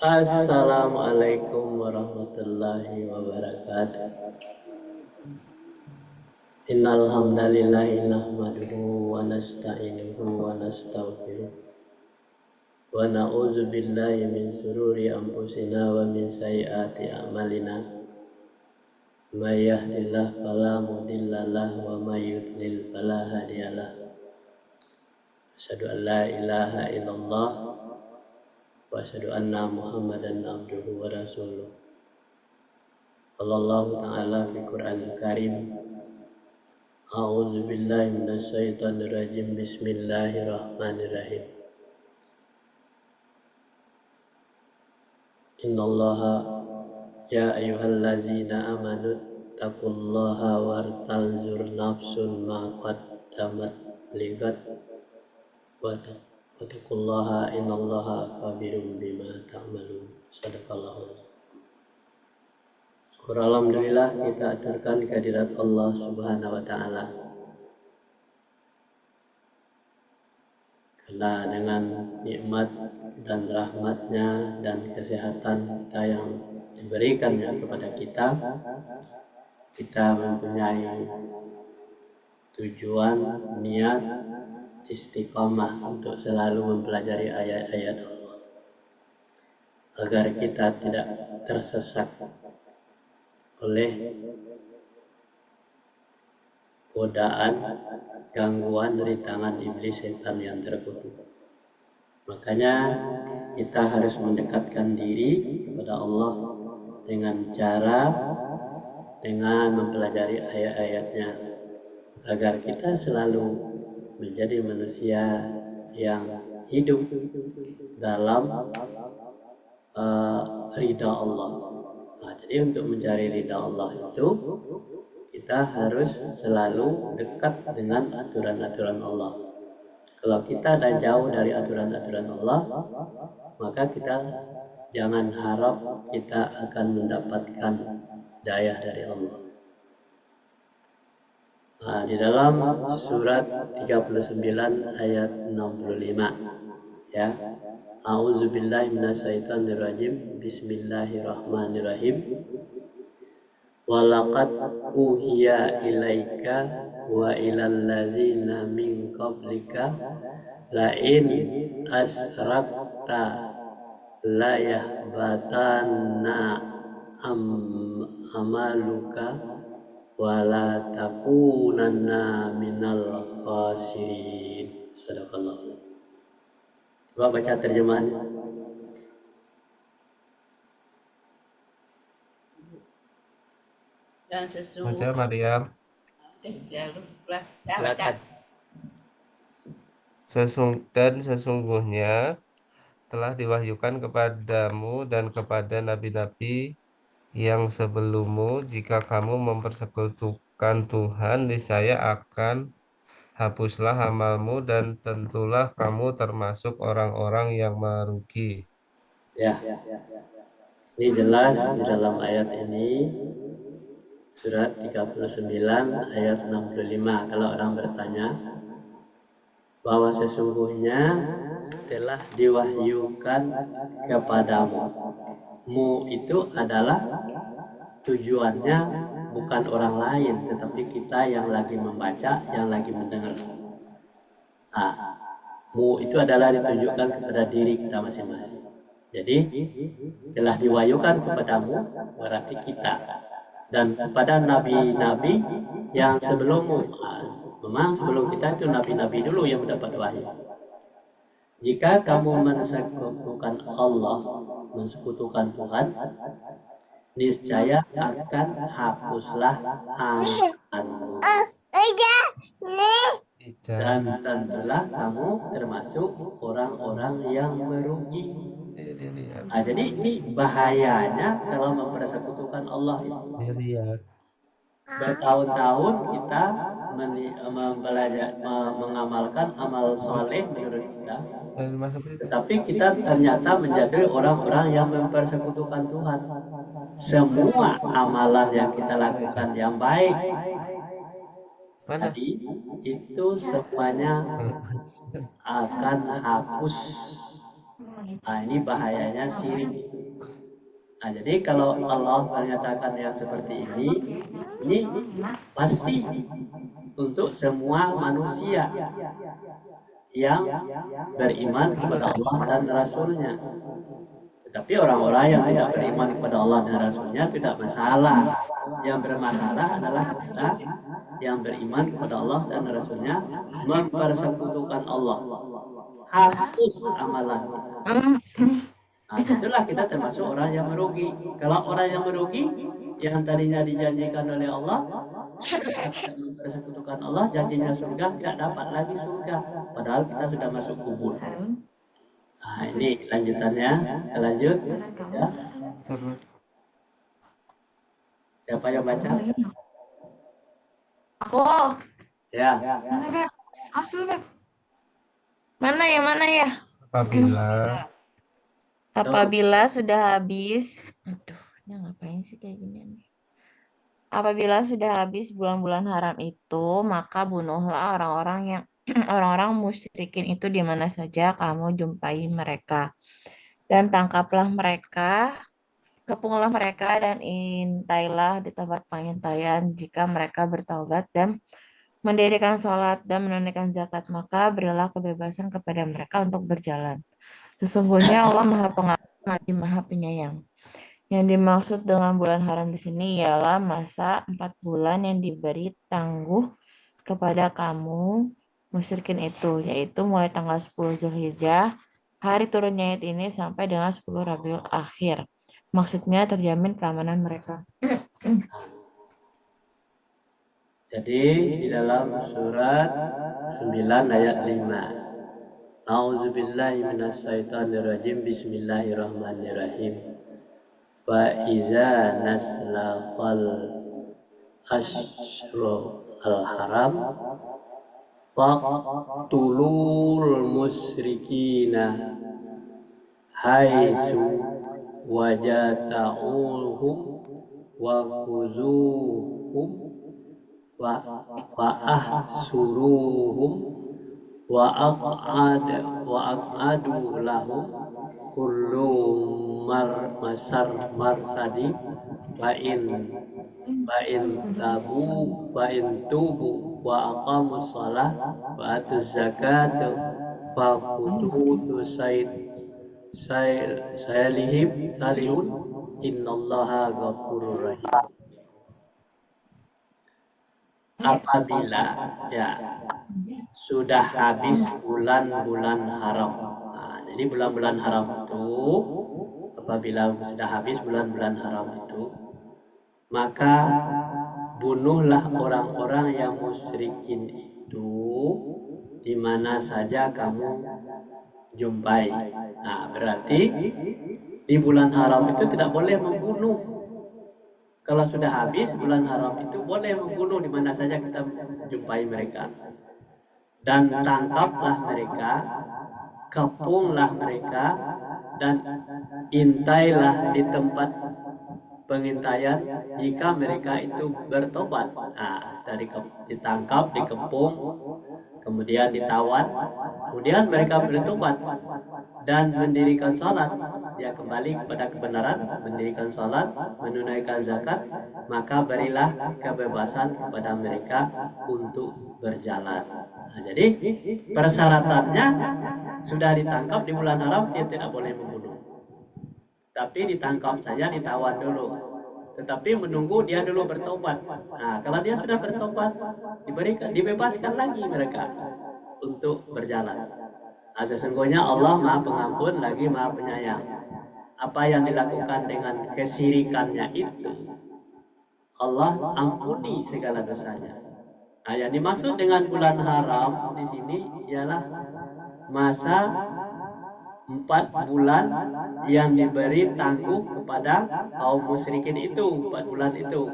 Assalamualaikum warahmatullahi wabarakatuh. Innal hamdalillahi nahmaduhu wa nasta'inuhu wa nastaghfiruh wa na'udzu billahi min shururi anfusina wa min sayyiati a'malina. May yahdihillahu fala mudhillalah wa may yudlil fala hadiyalah. Asyhadu an la ilaha illallah wa asyhadu anna Muhammadan abduhu wa rasuluh. Sallallahu ta'ala fi Qur'anil Karim. A'udzu billahi minasyaitonir rajim. Bismillahirrahmanirrahim. Innallaha ya ayyuhallazina amanu taqullaha wartanzur nafsun ma qaddamat ligat wa taqullaha innallaha khabirum bima ta'malun. Sadaqallahu azim. Syukur alhamdulillah kita aturkan kehadirat Allah Subhanahu wa taala. Karena dengan nikmat dan rahmatnya dan kesehatan kita yang diberikannya kepada kita mempunyai tujuan, niat, istiqomah untuk selalu mempelajari ayat-ayat Allah agar kita tidak tersesat oleh godaan, gangguan dari tangan iblis setan yang terkutuk. Makanya kita harus mendekatkan diri kepada Allah dengan mempelajari ayat-ayatnya agar kita selalu menjadi manusia yang hidup dalam ridha Allah. Nah, jadi untuk mencari ridha Allah itu kita harus selalu dekat dengan aturan-aturan Allah. Kalau kita dah jauh dari aturan-aturan Allah, maka kita jangan harap kita akan mendapatkan hidayah dari Allah. Nah, di dalam surat 39 ayat 65 ya. A'udzubillahi minasyaitonirrajim. Bismillahirrahmanirrahim. Walaqad uhiya ilaika wa ilal ladzina min qablika la in asrakta la yahbatanna amaluka wa la takunanna minal khasirin. Sadaqallah. Coba baca terjemahannya. Dan Baca Maryam. Dan sesungguhnya telah diwahyukan kepadamu dan kepada nabi-nabi yang sebelummu, jika kamu mempersekutukan Tuhan, niscaya akan hapuslah amalmu dan tentulah kamu termasuk orang-orang yang merugi. Ya, ini jelas di dalam ayat ini, surat 39 ayat 65. Kalau orang bertanya bahwa sesungguhnya telah diwahyukan kepadamu. Mu itu adalah tujuannya bukan orang lain, tetapi kita yang lagi membaca, yang lagi mendengar. Nah, mu itu adalah ditunjukkan kepada diri kita masing-masing. Jadi telah diwahyukan kepadamu berarti kita dan kepada nabi-nabi yang sebelummu. Memang sebelum kita itu nabi-nabi dulu yang mendapat wahyu. Jika kamu mensekutukan Allah, mensekutukan Tuhan, niscaya akan hapuslah amalmu. Dan tentulah kamu termasuk orang-orang yang merugi. Nah, jadi ini bahayanya kalau mempersekutukan Allah itu. Bertahun-tahun kita mengamalkan amal soleh menurut kita, tetapi kita ternyata menjadi orang-orang yang mempersekutukan Tuhan. Semua amalan yang kita lakukan yang baik tadi itu semuanya akan hapus Nah, ini bahayanya syirik. Nah, jadi kalau Allah menyatakan yang seperti ini pasti untuk semua manusia yang beriman kepada Allah dan Rasulnya. Tetapi orang-orang yang tidak beriman kepada Allah dan Rasulnya tidak masalah. Yang bermasalah adalah kita yang beriman kepada Allah dan Rasulnya mempersekutukan Allah. Hapus amalan kita. Nah, itulah kita termasuk orang yang merugi. Kalau orang yang merugi, yang tadinya dijanjikan oleh Allah, tidak mempersekutukan Allah, janjinya surga, tidak dapat lagi surga. Padahal kita sudah masuk kubur. Nah, ini lanjutannya. Kita lanjut. Ya. Siapa yang baca? Aku. Ya. Mana ya? Apabila sudah habis. Aduh, ini ngapain sih kayak gini nih? Apabila sudah habis bulan-bulan haram itu, maka bunuhlah orang-orang musyrikin itu di mana saja kamu jumpai mereka. Dan tangkaplah mereka, kepunglah mereka dan intailah di tempat pengintaian jika mereka bertaubat dan mendirikan sholat dan menunaikan zakat, maka berilah kebebasan kepada mereka untuk berjalan. Sesungguhnya Allah Maha Pengampun lagi Maha Penyayang. Yang dimaksud dengan bulan haram di sini ialah masa 4 bulan yang diberi tangguh kepada kamu musyrikin itu, yaitu mulai tanggal 10 Zulhijjah, hari turunnya ayat ini sampai dengan 10 Rabiul Akhir. Maksudnya terjamin keamanan mereka. Jadi di dalam surat 9 ayat 5. A'udzubillahi minasyaitonirrajim. Bismillahirrahmanirrahim. Fa iza naslafal asyru al-haram faqtulul musyrikina haitsu wajata'uhum wa khuzuhum wa ahsuruhum wa aqadu lahum kullu marsadi wa in tubu wa aqamus shalah wa atuz zakata fa qututu salihun innallaha ghafurur rahim. Apabila ya sudah habis bulan-bulan haram. Nah, jadi bulan-bulan haram itu apabila sudah habis bulan-bulan haram itu, maka bunuhlah orang-orang yang musyrikin itu di mana saja kamu jumpai. Nah, berarti di bulan haram itu tidak boleh membunuh. Kalau sudah habis bulan haram itu boleh membunuh di mana saja kita jumpai mereka. Dan tangkaplah mereka, kepunglah mereka, dan intailah di tempat pengintaian jika mereka itu bertobat. Nah, sudah ditangkap, dikepung, kemudian ditawan, kemudian mereka bertobat dan mendirikan sholat, dia kembali kepada kebenaran, mendirikan sholat, menunaikan zakat, maka berilah kebebasan kepada mereka untuk berjalan. Nah, jadi persyaratannya sudah ditangkap di bulan haram, dia tidak boleh membunuh. Tapi ditangkap saja, ditawan dulu. Tetapi menunggu dia dulu bertobat. Nah, kalau dia sudah bertobat, dibebaskan lagi mereka untuk berjalan. Nah, sesungguhnya Allah Maha Pengampun lagi Maha Penyayang. Apa yang dilakukan dengan kesyirikannya itu, Allah ampuni segala dosanya. Nah, yang dimaksud dengan bulan haram di sini ialah masa 4 bulan yang diberi tangguh kepada kaum musyrikin itu, 4 bulan itu.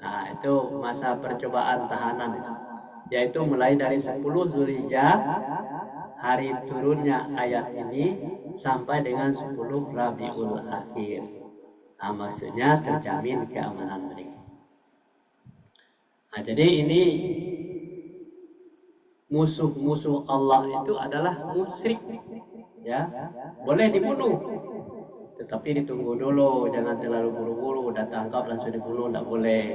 Nah, itu masa percobaan tahanan itu, yaitu mulai dari 10 Zulhijjah, hari turunnya ayat ini, sampai dengan 10 Rabiul Akhir. Nah, maksudnya terjamin keamanan mereka. Nah, jadi ini musuh-musuh Allah itu adalah musyrik. ya boleh dibunuh, tetapi ditunggu dulu, jangan terlalu buru-buru udah tangkap langsung dibunuh, tidak boleh.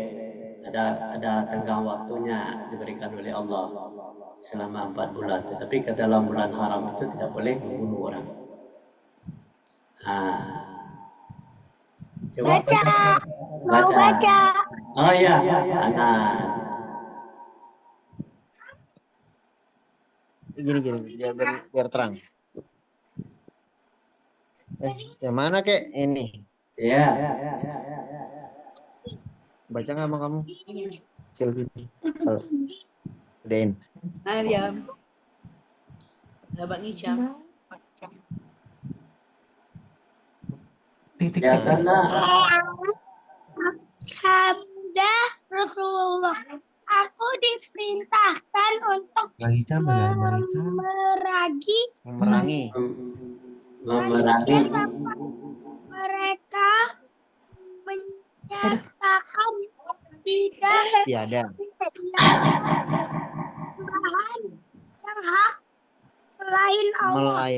Ada tenggang waktunya diberikan oleh Allah selama 4 bulan, tetapi ke dalam bulan haram itu tidak boleh membunuh orang. Coba baca. Oh ya, Anan. Gini biar terang. Yang mana kek ini? Ya. Baca nggak sama kamu? Kecil gitu. Kalau udahin. Mariam. Abang Isyam. Ya karena Sabda Rasulullah, aku diperintahkan untuk Memerangi. memerangi mereka menyatakan tidak Tiada. Tuhan yang hak selain Allah,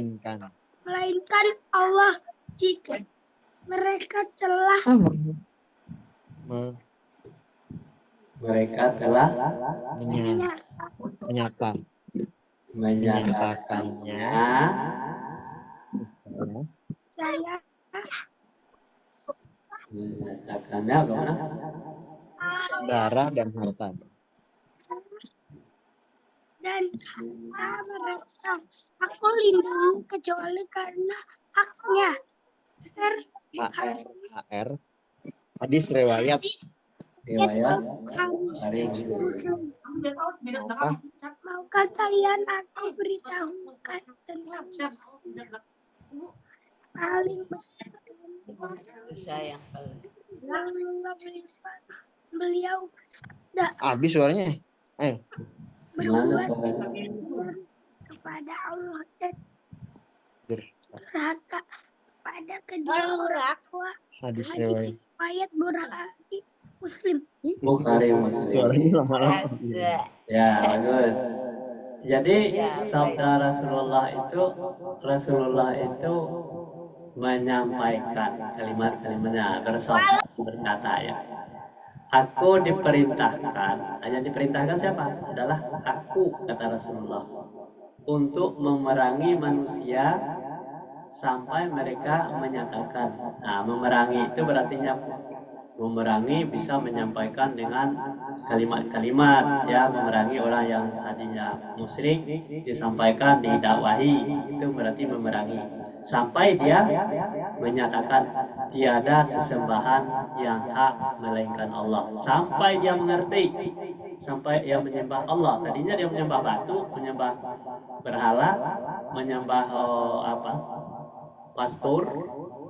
melainkan Allah, jika mereka telah menyatakannya. saya menyatakannya gimana? Darah dan harta. dan harta mereka aku lindungi kecuali karena haknya. HR. Hadis riwayat. Maukah kalian aku beritahukan tentang paling besar Sayang. beliau Habis suaranya. Ayo. berbuat kepada Allah dan durhaka pada kedua orang tua. Hadis riwayat Bukhari Muslim. Suaranya lama-lama. Ya bagus. Jadi sabda Rasulullah itu menyampaikan kalimat-kalimatnya berkata ya. Aku diperintahkan, hanya diperintahkan siapa? Adalah aku, kata Rasulullah, untuk memerangi manusia sampai mereka menyatakan. Nah, memerangi itu berartinya memerangi bisa menyampaikan dengan kalimat-kalimat, ya, memerangi orang yang tadinya musyrik disampaikan, didakwahi, itu berarti memerangi sampai dia menyatakan tiada sesembahan yang hak melainkan Allah, sampai dia mengerti, sampai dia menyembah Allah. Tadinya dia menyembah batu, menyembah berhala, menyembah pastor,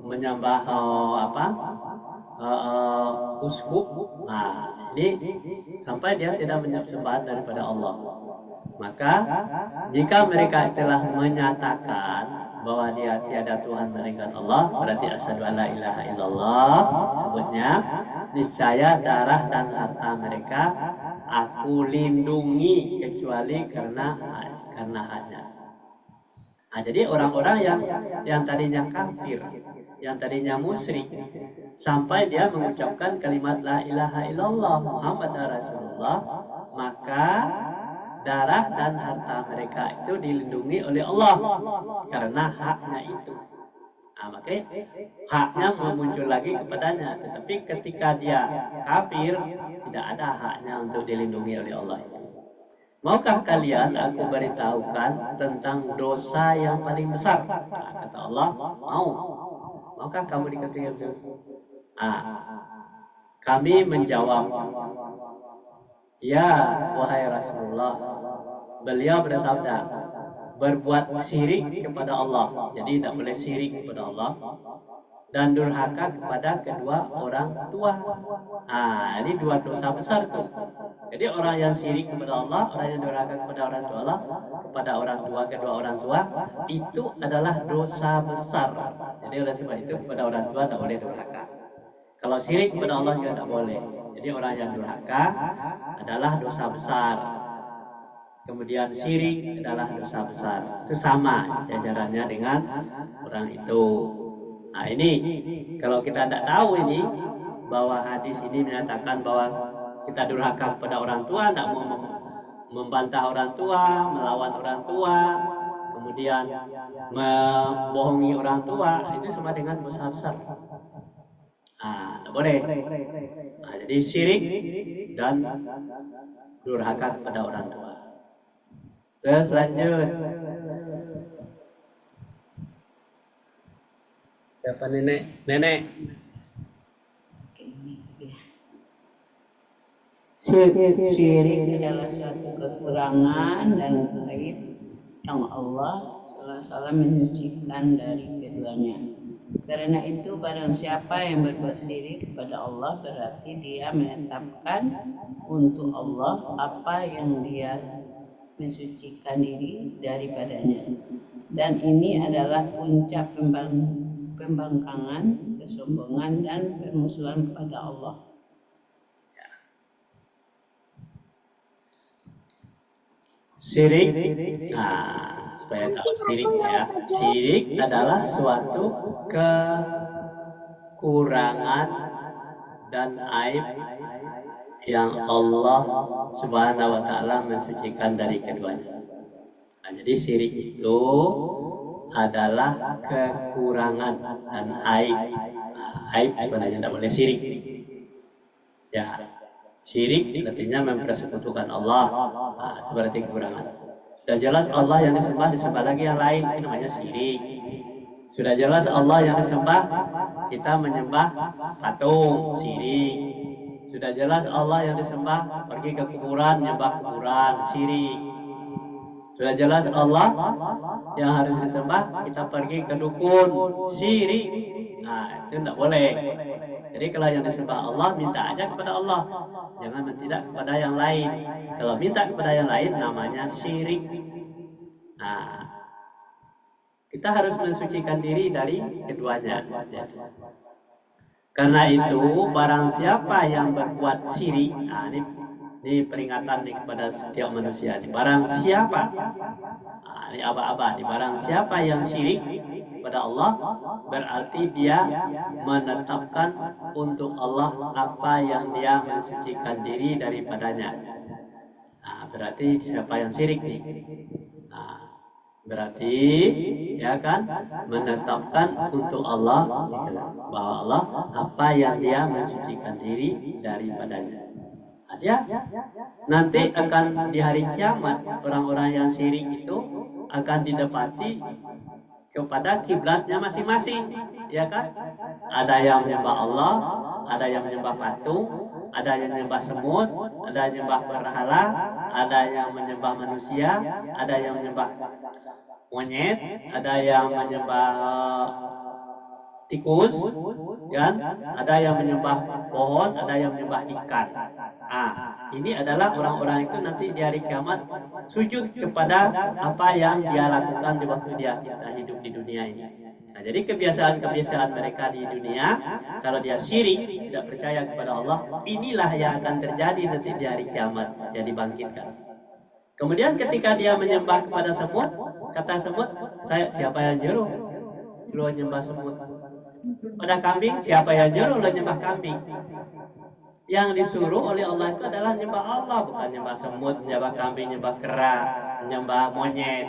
menyembah uskup. Nah, ini sampai dia tidak menyembah daripada Allah. Maka jika mereka telah menyatakan bahwa dia tiada Tuhan melainkan Allah, berarti asyhadu alla ilaha illallah, sebutnya, niscaya darah dan harta mereka aku lindungi kecuali karena haknya. Nah, jadi orang-orang yang tadinya kafir, yang tadinya musyrik, sampai dia mengucapkan kalimat la ilaha illallah Muhammad Rasulullah, maka darah dan harta mereka itu dilindungi oleh Allah karena haknya itu. Nah, makanya haknya muncul lagi kepadanya. Tetapi ketika dia kafir, tidak ada haknya untuk dilindungi oleh Allah itu. Maukah kalian aku beritahukan tentang dosa yang paling besar? Nah, kata Allah, mau. Maukah kamu dikatakan itu? Kami menjawab, ya wahai Rasulullah. Beliau bersabda, berbuat syirik kepada Allah, jadi tidak boleh syirik kepada Allah, dan durhaka kepada kedua orang tua. Ini dua dosa besar tuh. Jadi orang yang syirik kepada Allah, orang yang durhaka kepada orang tua Allah, kepada orang tua, kedua orang tua, itu adalah dosa besar. Jadi oleh sebab itu kepada orang tua tidak boleh durhaka. Kalau syirik kepada Allah juga tidak boleh. Jadi orang yang durhaka adalah dosa besar. kemudian syirik adalah dosa besar. Itu sama jajarannya dengan orang itu. Nah ini kalau kita tidak tahu ini bahwa hadis ini menyatakan bahwa kita durhaka kepada orang tua, tidak mau membantah orang tua, melawan orang tua, kemudian membohongi orang tua, itu sama dengan dosa besar. Tidak boleh. Jadi syirik dan durhaka kepada orang tua. Terus lanjut. Siapa nenek? Nenek. Syirik adalah suatu kekurangan dan aib yang Allah SWT menyucikan dari keduanya. Karena itu barang siapa yang berbuat syirik kepada Allah berarti dia menetapkan untuk Allah apa yang dia mensucikan diri daripadanya. Dan ini adalah puncak pembangkangan, kesombongan dan permusuhan kepada Allah. Syirik, supaya tahu syirik ya. Syirik adalah suatu kekurangan dan aib yang Allah Subhanahu wa Ta'ala mensucikan dari keduanya. Nah, jadi syirik itu adalah kekurangan dan aib. Aib sebenarnya tidak boleh syirik. Ya. Syirik artinya mempersekutukan Allah. Itu berarti kekurangan. Sudah jelas Allah yang disembah lagi yang lain, itu namanya syirik. Sudah jelas Allah yang disembah, kita menyembah patung, syirik. Sudah jelas Allah yang disembah, pergi ke kuburan, menyembah kuburan, syirik. Sudah jelas Allah yang harus disembah, kita pergi ke dukun, syirik. Nah, itu tidak boleh. Jadi kalau yang disembah Allah, minta aja kepada Allah. Jangan tidak kepada yang lain. Kalau minta kepada yang lain, namanya syirik. Nah, kita harus mensucikan diri dari keduanya. Karena itu, barang siapa yang berbuat syirik, ini peringatan nih kepada setiap manusia. Barang siapa, ini aba-aba, barang siapa yang syirik kepada Allah, berarti dia menetapkan untuk Allah apa yang dia mensucikan diri daripadanya. Berarti siapa yang syirik nih? Berarti ya kan menetapkan untuk Allah bahwa Allah apa yang dia mensucikan diri daripadanya. Dia nanti akan di hari kiamat orang-orang yang syirik itu akan didapati kepada kiblatnya masing-masing, ya kan? Ada yang menyembah Allah, ada yang menyembah patung, ada yang menyembah semut, ada yang menyembah berhala, ada yang menyembah manusia, ada yang menyembah monyet, ada yang menyembah tikus, kan? Ada yang menyembah pohon, ada yang menyembah ikan. Ini adalah orang-orang itu nanti di hari kiamat sujud kepada apa yang dia lakukan di waktu dia kita hidup di dunia ini. Nah, jadi kebiasaan-kebiasaan mereka di dunia, kalau dia syirik, tidak percaya kepada Allah, inilah yang akan terjadi nanti di hari kiamat, yang dibangkitkan. Kemudian ketika dia menyembah kepada semut, kata semut, siapa yang nyuruh lu nyembah semut? Pada kambing, siapa yang nyuruh lu nyembah kambing? Yang disuruh oleh Allah itu adalah nyembah Allah, bukan nyembah semut, nyembah kambing, nyembah kera, nyembah monyet,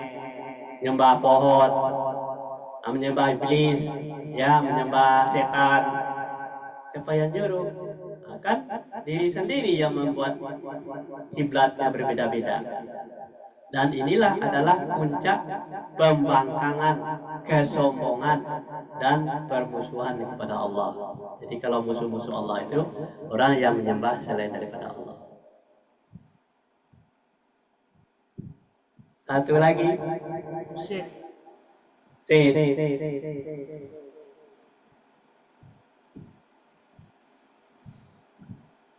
nyembah pohon, menyembah iblis, ya, menyembah setan. Siapa yang nyuruh? Kan diri sendiri yang membuat kiblatnya berbeda-beda. Dan inilah adalah puncak pembangkangan, kesombongan, dan permusuhan kepada Allah. Jadi kalau musuh-musuh Allah itu orang yang menyembah selain daripada Allah. Satu lagi. Sit.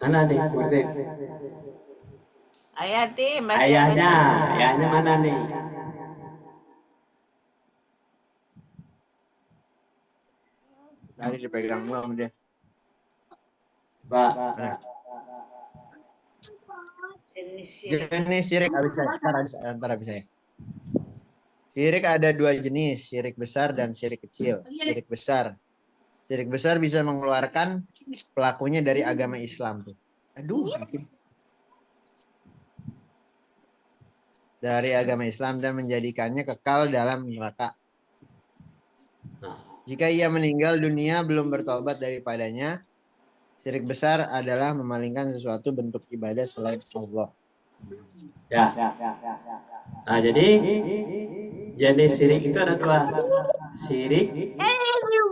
Mana nih? Sit. Ayahnya mana nih? Tadi dipegang gua sama dia. Pak. Jenis syirik. Jenis syirik habis saya. Syirik ada 2 jenis, syirik besar dan syirik kecil. Syirik besar bisa mengeluarkan pelakunya dari agama Islam tuh. Dari agama Islam dan menjadikannya kekal dalam neraka. Jika ia meninggal dunia belum bertobat daripadanya, syirik besar adalah memalingkan sesuatu bentuk ibadah selain Allah. Ya. Nah, jadi jenis syirik itu ada 2. Syirik,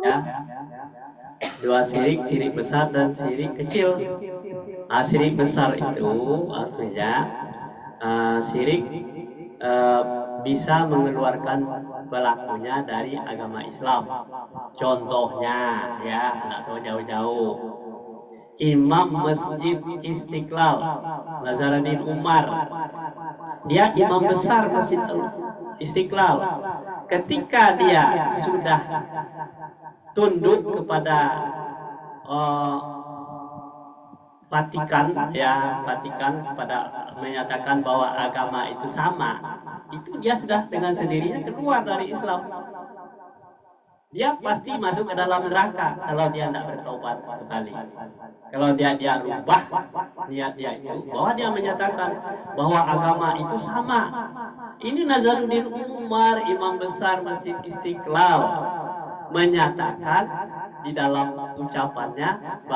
ya. 2 syirik, syirik besar dan syirik kecil. Nah, syirik besar itu artinya syirik bisa mengeluarkan pelakunya dari agama Islam. Contohnya, ya, tidak usah jauh-jauh. Imam Masjid Istiqlal, Nazaruddin Umar, dia imam besar Masjid Istiqlal. Ketika dia sudah tunduk kepada Vatikan pada menyatakan bahwa agama itu sama, itu dia sudah dengan sendirinya keluar dari Islam. Dia pasti masuk ke dalam neraka kalau dia tidak bertobat kembali. Kalau dia rubah niat dia itu, bahwa dia menyatakan bahwa agama itu sama. Ini Nazaruddin Umar, imam besar Masjid Istiqlal, menyatakan di dalam ucapannya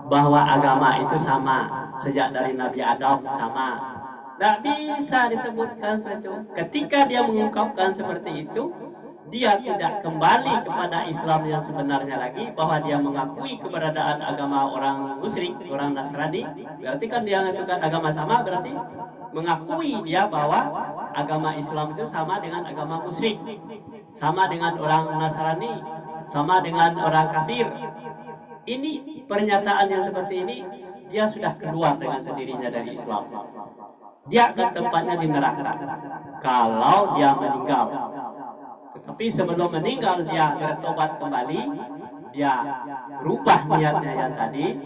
bahwa agama itu sama sejak dari Nabi Adam sama. Tidak bisa disebutkan itu. Ketika dia mengungkapkan seperti itu, dia tidak kembali kepada Islam yang sebenarnya lagi, bahwa dia mengakui keberadaan agama orang musyrik, orang Nasrani. Berarti kan dia mengatakan agama sama, berarti mengakui dia bahwa agama Islam itu sama dengan agama musyrik, sama dengan orang Nasrani, sama dengan orang kafir. Ini pernyataan yang seperti ini, dia sudah keluar dengan sendirinya dari Islam. Dia akan tempatnya di neraka kalau dia meninggal. Tetapi sebelum meninggal dia bertobat kembali, dia rubah niatnya yang tadi,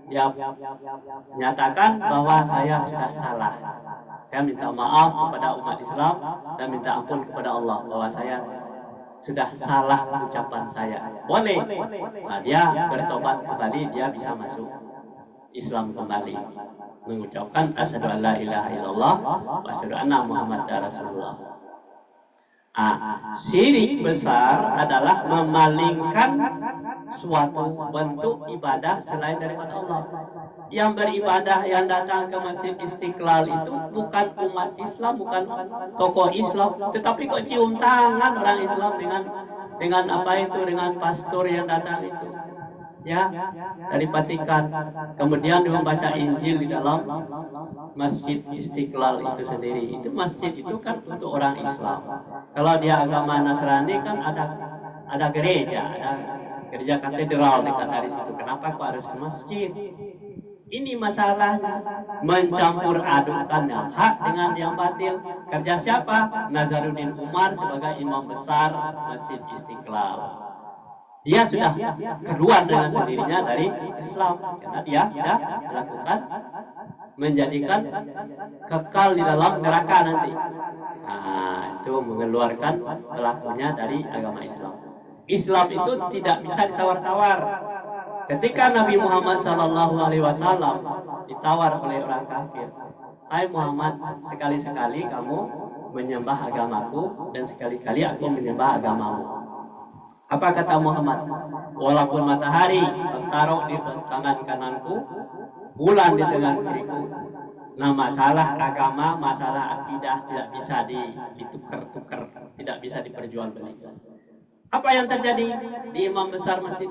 dia menyatakan bahwa saya sudah salah. Saya minta maaf kepada umat Islam dan minta ampun kepada Allah bahwa saya sudah salah ucapan saya. Boleh. Nah, dia bertobat kembali, dia bisa masuk Islam kembali, mengucapkan asyhadu an la ilaha illallah wa asyhadu anna muhammadar rasulullah. Syirik besar adalah memalingkan suatu bentuk ibadah selain daripada Allah. Yang beribadah, yang datang ke Masjid Istiqlal itu bukan umat Islam, bukan tokoh Islam, tetapi kok cium tangan orang Islam dengan apa itu, dengan pastor yang datang itu, ya, dari Vatikan. Kemudian dia membaca Injil di dalam Masjid Istiqlal itu sendiri. Itu masjid itu kan untuk orang Islam. Kalau dia agama Nasrani kan ada gereja, ada gereja katedral dekat dari situ. Kenapa kok harus masjid? Ini masalahnya, mencampur adukan hak dengan yang batil. Kerja siapa? Nazaruddin Umar sebagai imam besar Masjid Istiqlal. Dia sudah keluar dengan sendirinya dari Islam karena dia sudah melakukan, menjadikan kekal di dalam neraka nanti. Nah, itu mengeluarkan pelakunya dari agama Islam. Islam itu tidak bisa ditawar-tawar. Ketika Nabi Muhammad SAW ditawar oleh orang kafir, "Hai Muhammad, sekali-sekali kamu menyembah agamaku dan sekali-kali aku menyembah agamamu." Apa kata Muhammad? "Walaupun matahari taruh di tangan kananku, bulan di tangan kiriku, nah masalah agama, masalah akidah tidak bisa ditukar-tukar, tidak bisa diperjualbelikan." Apa yang terjadi di imam besar Masjid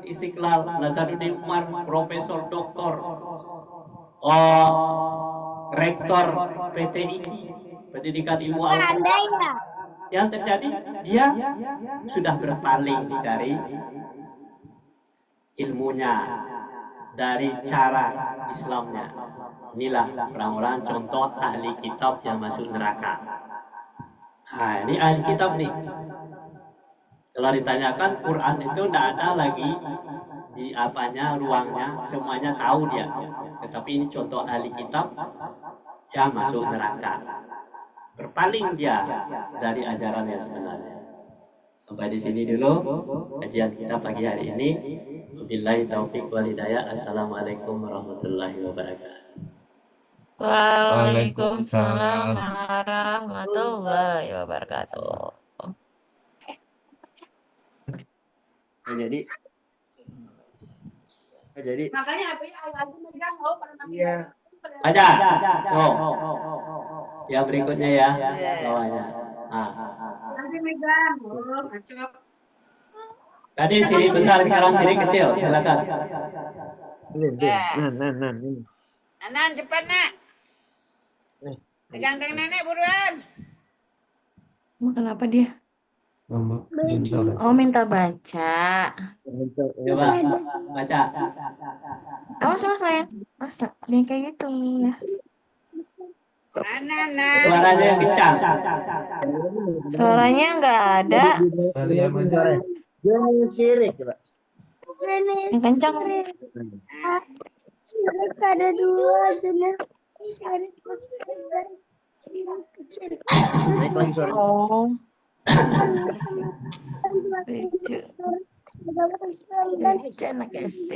Istiqlal, Nazaruddin Umar, profesor, doktor, rektor PTIQ, Pendidikan Ilmu Al-Quran. Yang terjadi, dia sudah berpaling dari ilmunya, dari cara Islamnya. Inilah orang-orang contoh ahli kitab yang masuk neraka. Nah, ini ahli kitab nih. Kalau ditanyakan Quran itu tidak ada lagi di apanya, ruangnya, semuanya tahu dia. Tetapi ini contoh ahli kitab yang masuk neraka. Berpaling dia dari ajaran yang sebenarnya. Sampai di sini dulu kajian kita pagi hari ini. Wabillahi taufiq wal hidayah. Assalamualaikum warahmatullahi wabarakatuh. Waalaikumsalam warahmatullahi wabarakatuh. Jadi Makanya apa ya lagi megang lo pernah iya. Baca. Tuh. Yang berikutnya ya. Bawahnya. lagi megang lo kacau. Tadi siri besar, sekarang siri kecil. Silakan. Nah. Anan cepat nak. Pegang tangan nenek buruan. Makan apa dia? Oh, minta baca. Coba baca. Awas sayang. Awas tak. Yang kayak gitu ya. Anan. Suaranya yang kencang. Suaranya nggak ada. Dari yang mana? Jangan sirik, Pak. Yang kencang. Sirik ada dua jenis. Sirik besar dan sirik kecil. Naik lagi suara. Oh. Baca anak SD.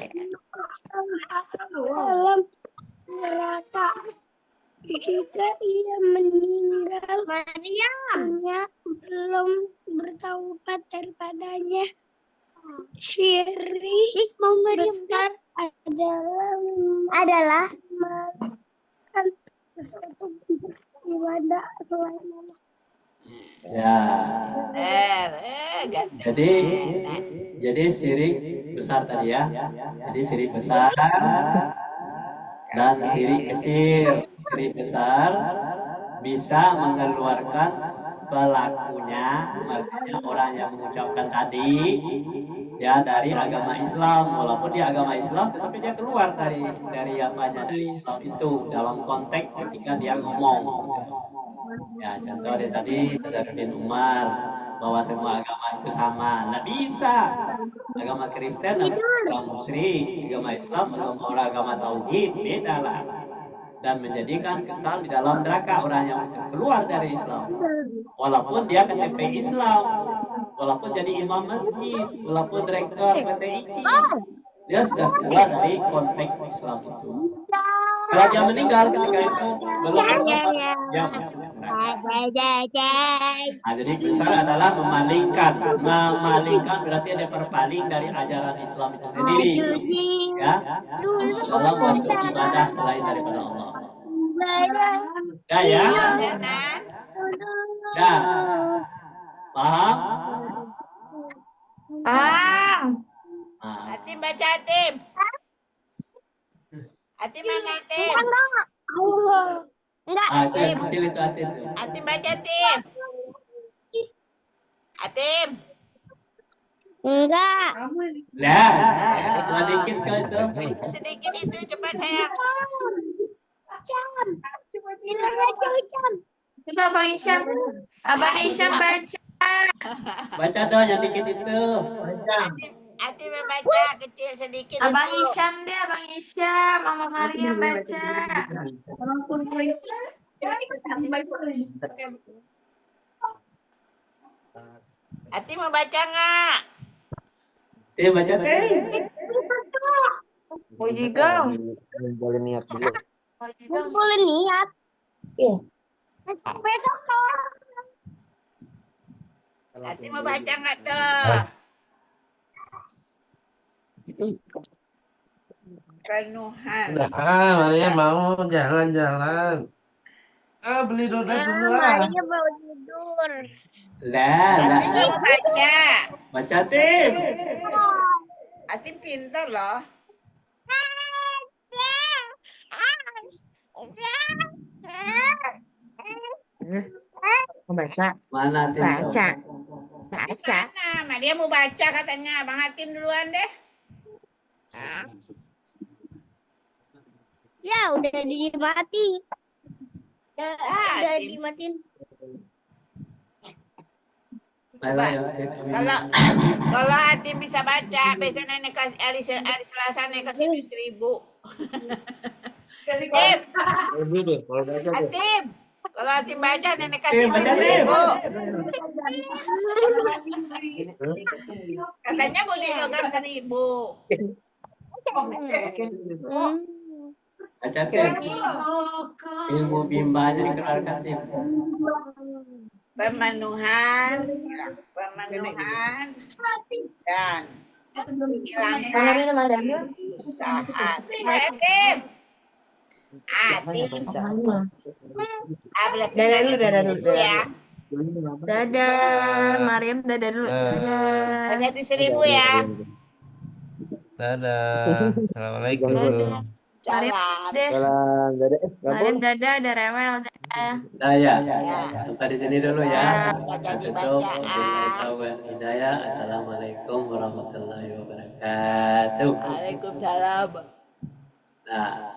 Dalam neraka jika ia meninggal Maria belum bertaubat daripadanya syirik besar adalah melakukan sesuatu ibadah selain Allah. Ya. Ganteng. Jadi sirik besar tadi ya. Jadi sirik besar dan sirik kecil. Sirik besar bisa mengeluarkan pelakunya, artinya orang yang mengucapkan tadi ya dari agama Islam. Walaupun dia agama Islam, tetapi dia keluar dari apanya, dari Islam itu dalam konteks ketika dia ngomong. Ya, contoh dia tadi Nazaruddin Umar bahwa semua agama itu sama. Nggak bisa. Agama Kristen, agama musyrik, agama Islam, agama tauhid, beda lah. Dan menjadikan kekal di dalam neraka orang yang keluar dari Islam. Walaupun dia KTP Islam, walaupun jadi imam masjid, walaupun direktur PT IKI, dia sudah keluar dari konteks Islam itu. Kalau dia meninggal ketika itu belum bertobat, dia masuk neraka. Nah, jadi besar adalah memalingkan. Memalingkan berarti ada berpaling dari ajaran Islam itu sendiri. Ya, dalam bentuk ibadah selain daripada Allah. Ya, ya. Anan. Ya. Paham? Ah. Nah, Atim baca Atim. Atim mana Atim? itu yang kecil itu hati itu. Atim baca Atim. Atim. Enggak. Lah, cuma dikit kok itu. Sedikit itu cepat sayang. Coba Abang Isyam. Abang Isyam baca. Baca dong yang dikit itu. Atim membaca kecil sedikit Abang itu. Isyam deh, Abang Isyam. Mama Maria baca. Atim mau baca nggak? Baca teh. Oh, Jigang. Boleh niat dulu. Oh, Jigang. Boleh niat. Besok Atim mau baca nggak tuh? Penuhan. Maria mau jalan-jalan. Beli donat dulu Maria baru tidur. Lah, Atim nggak mau baca. baca Tim. Atim pintar loh. Mau baca. Mana Tim? Baca. Baca. Mana? Dia mau baca katanya. Bang Atim duluan deh. Ya udah dimati. Udah Tim. dimatiin. Ayo, ya, Syed Amin. Kalau Hatim bisa baca, besok nenek kasih hari Selasa nenek kasih duit 1.000. Hatim, Lebih deh, kalau baca deh. Hatim. Kalau Hatim baca nenek kasih duit baca, 1.000. Katanya boleh logam 1.000. Baca Tim. Ilmu bimbanya dikeluarkan Tim. Pemenuhan dan Mana minum ada? menghilangkan kesusahan. Hatim. Hatim. Ablet Dadah dulu, dadah dulu, dadah ya. Dadah, Mariam dadah dulu. Dadah. Ada duit 1.000 ya. Dadah. Assalamualaikum. Dadah. Mariam Salam. deh. Salam, dadah. Nggak Mariam boleh. dadah, ada rewel dadah. Nah ya, Ya. sampai di sini dulu ya. Nggak jadi Tutup. bacaan. Wabillahi taufiq wal hidayah. Assalamualaikum warahmatullahi wabarakatuh. Waalaikumsalam. Nah.